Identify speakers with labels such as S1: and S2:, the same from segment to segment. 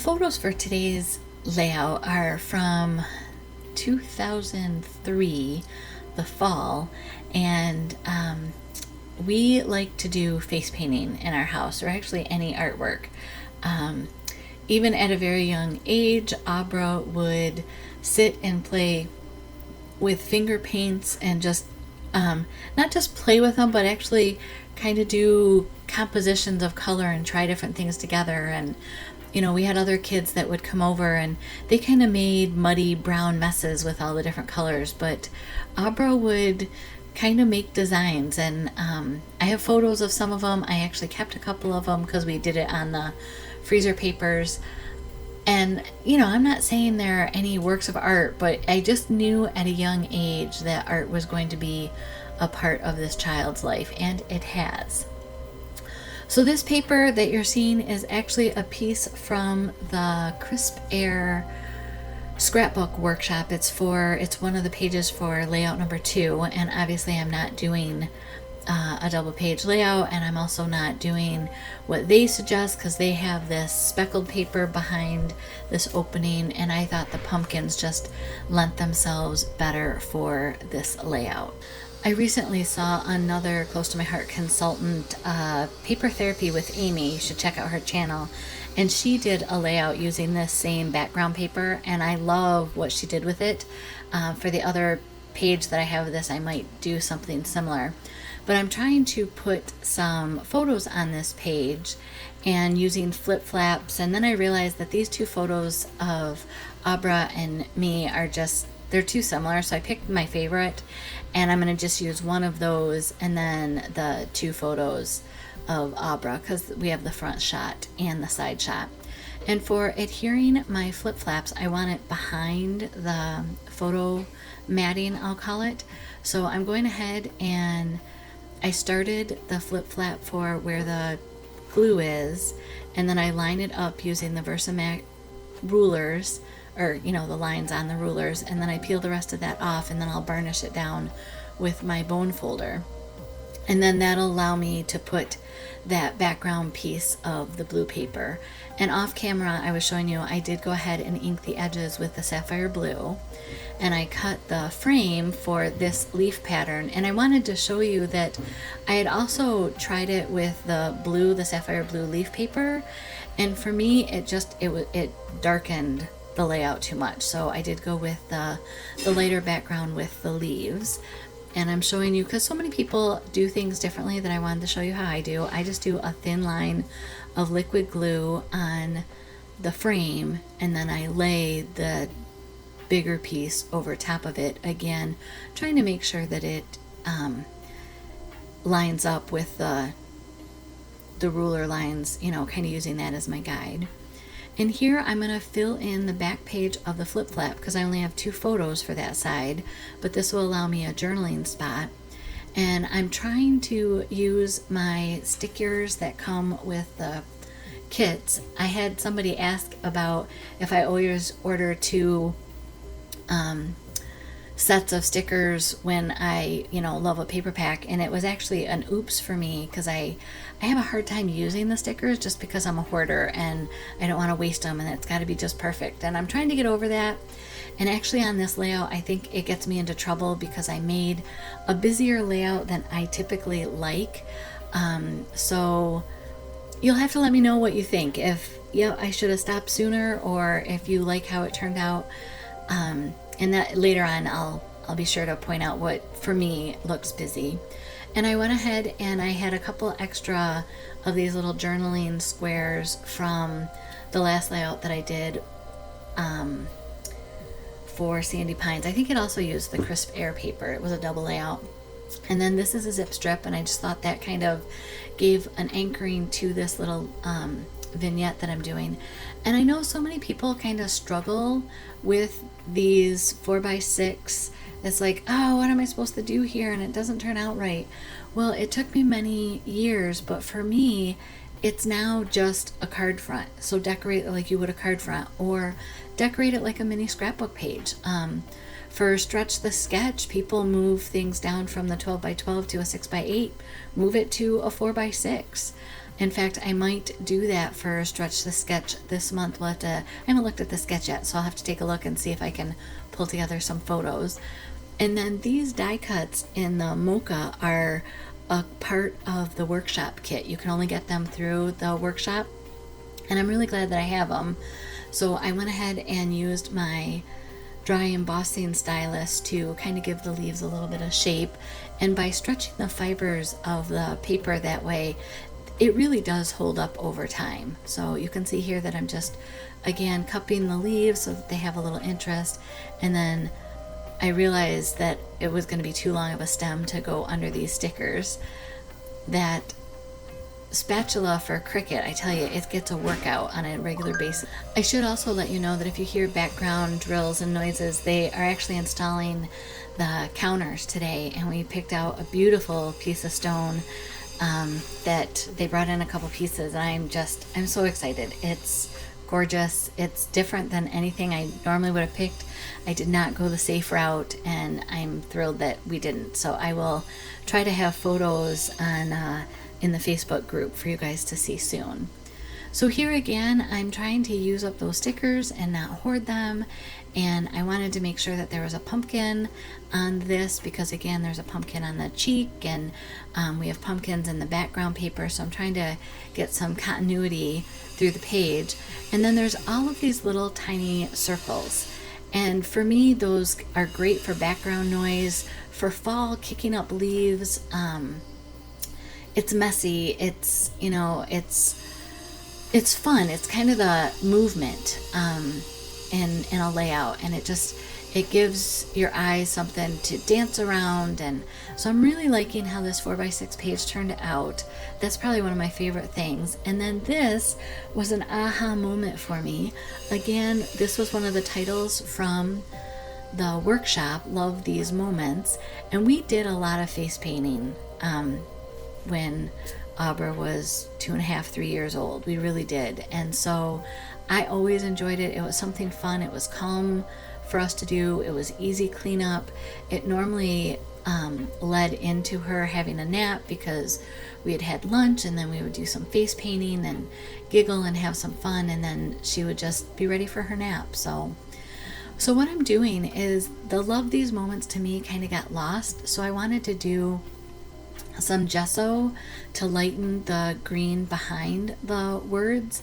S1: photos for today's layout are from 2003, the fall, and we like to do face painting in our house, or actually any artwork. Even at a very young age, Abra would sit and play with finger paints and just not just play with them, but actually kind of do compositions of color and try different things together. And we had other kids that would come over and they kind of made muddy brown messes with all the different colors, but Abra would kind of make designs. And I have photos of some of them. I actually kept a couple of them because we did it on the freezer papers. And I'm not saying there are any works of art, but I just knew at a young age that art was going to be a part of this child's life, and it has. So this paper that you're seeing is actually a piece from the Crisp Air Scrapbook workshop. It's one of the pages for layout number 2, and obviously I'm not doing a double page layout, and I'm also not doing what they suggest because they have this speckled paper behind this opening, and I thought the pumpkins just lent themselves better for this layout. I recently saw another close to my heart consultant, Paper Therapy with Amy. You should check out her channel. And she did a layout using this same background paper, and I love what she did with it. For the other page that I have of this, I might do something similar. But I'm trying to put some photos on this page and using flip flaps. And then I realized that these two photos of Abra and me they're too similar. So I picked my favorite, and I'm going to just use one of those and then the two photos of Abra because we have the front shot and the side shot. And for adhering my flip flaps, I want it behind the photo matting, I'll call it. So I'm going ahead and I started the flip flap for where the glue is, and then I line it up using the Versamat rulers, or the lines on the rulers, and then I peel the rest of that off, and then I'll burnish it down with my bone folder. And then that'll allow me to put that background piece of the blue paper. And off camera, I was showing you, I did go ahead and ink the edges with the sapphire blue. And I cut the frame for this leaf pattern. And I wanted to show you that I had also tried it with the sapphire blue leaf paper. And for me, it darkened the layout too much. So I did go with the lighter background with the leaves. And I'm showing you because so many people do things differently that I wanted to show you how I do. I just do a thin line of liquid glue on the frame, and then I lay the bigger piece over top of it, again trying to make sure that it lines up with the ruler lines, kind of using that as my guide. And here I'm going to fill in the back page of the flip flap because I only have 2 photos for that side, but this will allow me a journaling spot. And I'm trying to use my stickers that come with the kits. I had somebody ask about if I always order 2 sets of stickers when I love a paper pack, and it was actually an oops for me because I have a hard time using the stickers just because I'm a hoarder and I don't want to waste them, and it's got to be just perfect, and I'm trying to get over that. And actually on this layout, I think it gets me into trouble because I made a busier layout than I typically like. So you'll have to let me know what you think, if I should have stopped sooner, or if you like how it turned out. And that later on, I'll be sure to point out what for me looks busy. And I went ahead and I had a couple extra of these little journaling squares from the last layout that I did for Sandy Pines. I think it also used the Crisp Air paper. It was a double layout. And then this is a zip strip, and I just thought that kind of gave an anchoring to this little vignette that I'm doing. And I know so many people kind of struggle with these 4x6. It's like, oh, what am I supposed to do here? And it doesn't turn out right. Well, it took me many years, but for me, it's now just a card front. So decorate it like you would a card front, or decorate it like a mini scrapbook page. For Stretch the Sketch, people move things down from the 12x12 to a 6x8, move it to a 4x6. In fact, I might do that for Stretch the Sketch this month. I haven't looked at the sketch yet, so I'll have to take a look and see if I can pull together some photos. And then these die cuts in the Mocha are a part of the workshop kit. You can only get them through the workshop, and I'm really glad that I have them. So I went ahead and used my dry embossing stylus to kind of give the leaves a little bit of shape, and by stretching the fibers of the paper that way, it really does hold up over time. So you can see here that I'm just again cupping the leaves so that they have a little interest, and then I realized that it was going to be too long of a stem to go under these stickers. That spatula for Cricut, I tell you, it gets a workout on a regular basis. I should also let you know that if you hear background drills and noises, they are actually installing the counters today, and we picked out a beautiful piece of stone that they brought in a couple pieces, and I'm so excited. It's gorgeous. It's different than anything I normally would have picked. I did not go the safe route, and I'm thrilled that we didn't. So I will try to have photos on in the Facebook group for you guys to see soon. So here again, I'm trying to use up those stickers and not hoard them, and I wanted to make sure that there was a pumpkin on this because again, there's a pumpkin on the cheek, and we have pumpkins in the background paper, so I'm trying to get some continuity through the page. And then there's all of these little tiny circles, and for me those are great for background noise for fall, kicking up leaves. It's messy, it's it's fun. It's kind of the movement in a layout, and it gives your eyes something to dance around. And so I'm really liking how this 4x6 page turned out. That's probably one of my favorite things. And then this was an aha moment for me. Again, this was one of the titles from the workshop, Love These Moments, and we did a lot of face painting when Abra was 2.5, 3 years old. We really did. And so I always enjoyed it. It was something fun. It was calm for us to do. It was easy cleanup. It normally led into her having a nap because we had had lunch, and then we would do some face painting and giggle and have some fun, and then she would just be ready for her nap. So what I'm doing is the Love These Moments to me kind of got lost. So I wanted to do some gesso to lighten the green behind the words.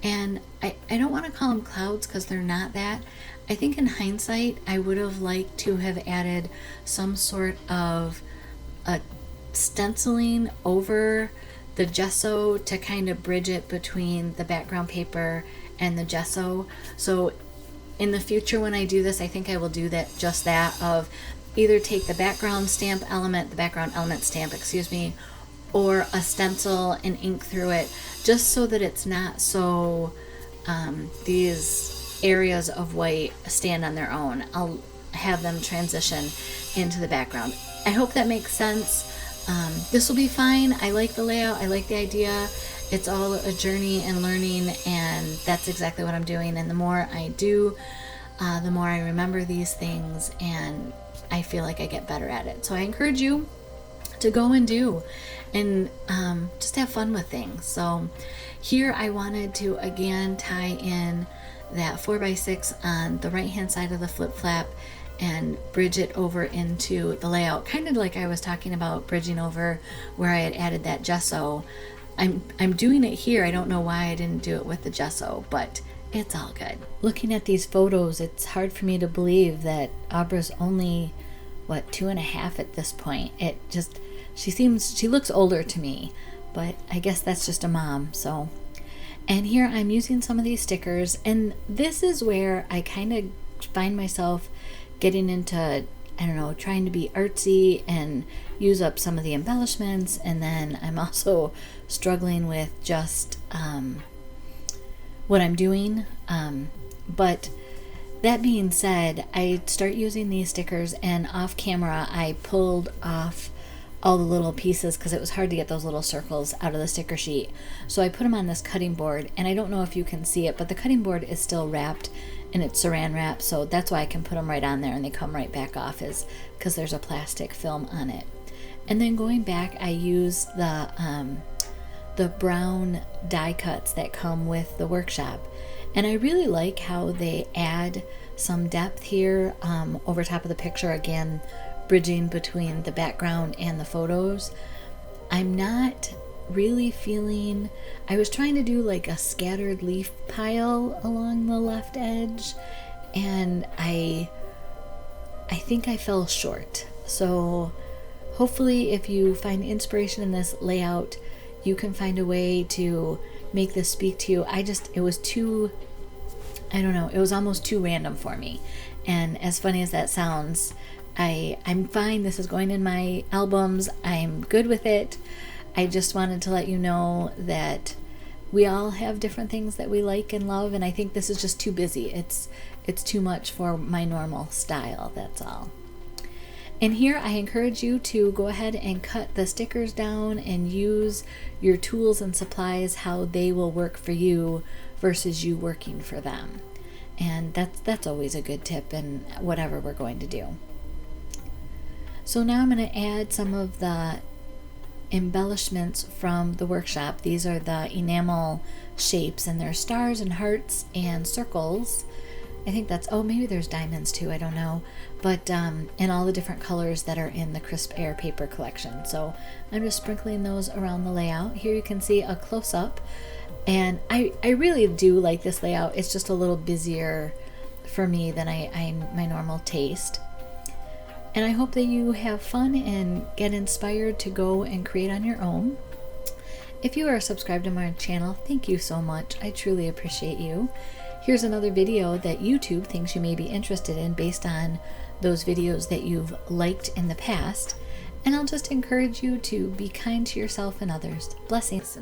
S1: And I don't want to call them clouds because they're not that. I think in hindsight, I would have liked to have added some sort of a stenciling over the gesso to kind of bridge it between the background paper and the gesso. So in the future when I do this, I think I will do just that of either take the background element stamp, or a stencil and ink through it, just so that it's not so these areas of white stand on their own. I'll have them transition into the background. I hope that makes sense. This will be fine. I like the layout. I like the idea. It's all a journey and learning, and that's exactly what I'm doing. And the more I do, the more I remember these things, and I feel like I get better at it. So I encourage you to go and do and just have fun with things. So here I wanted to again tie in that 4x6 on the right hand side of the flip flap and bridge it over into the layout, kind of like I was talking about bridging over where I had added that gesso. I'm doing it here. I don't know why I didn't do it with the gesso, but it's all good. Looking at these photos, it's hard for me to believe that Abra's only 2.5 at this point. She looks older to me, but I guess that's just a mom. So, and here I'm using some of these stickers, and this is where I kind of find myself getting into, trying to be artsy and use up some of the embellishments, and then I'm also struggling with just what I'm doing. But that being said, I start using these stickers, and off camera I pulled off all the little pieces because it was hard to get those little circles out of the sticker sheet. So I put them on this cutting board, and I don't know if you can see it, but the cutting board is still wrapped and it's saran wrap, so that's why I can put them right on there and they come right back off, is because there's a plastic film on it. And then going back, I use the the brown die cuts that come with the workshop. And I really like how they add some depth here over top of the picture, again, bridging between the background and the photos. I'm not really feeling, I was trying to do like a scattered leaf pile along the left edge, and I think I fell short. So hopefully if you find inspiration in this layout, you can find a way to make this speak to you. It was too, I don't know, it was almost too random for me. And as funny as that sounds, I'm fine. This is going in my albums. I'm good with it. I just wanted to let you know that we all have different things that we like and love, and I think this is just too busy. It's too much for my normal style, that's all. And here I encourage you to go ahead and cut the stickers down and use your tools and supplies how they will work for you versus you working for them. And that's always a good tip in whatever we're going to do. So now I'm going to add some of the embellishments from the workshop. These are the enamel shapes, and there's stars and hearts and circles. I think that's, oh, maybe there's diamonds too, I don't know. But in all the different colors that are in the Crisp Air paper collection. So I'm just sprinkling those around the layout. Here you can see a close-up. And I really do like this layout. It's just a little busier for me than my normal taste. And I hope that you have fun and get inspired to go and create on your own. If you are subscribed to my channel, thank you so much. I truly appreciate you. Here's another video that YouTube thinks you may be interested in based on those videos that you've liked in the past. And I'll just encourage you to be kind to yourself and others. Blessings.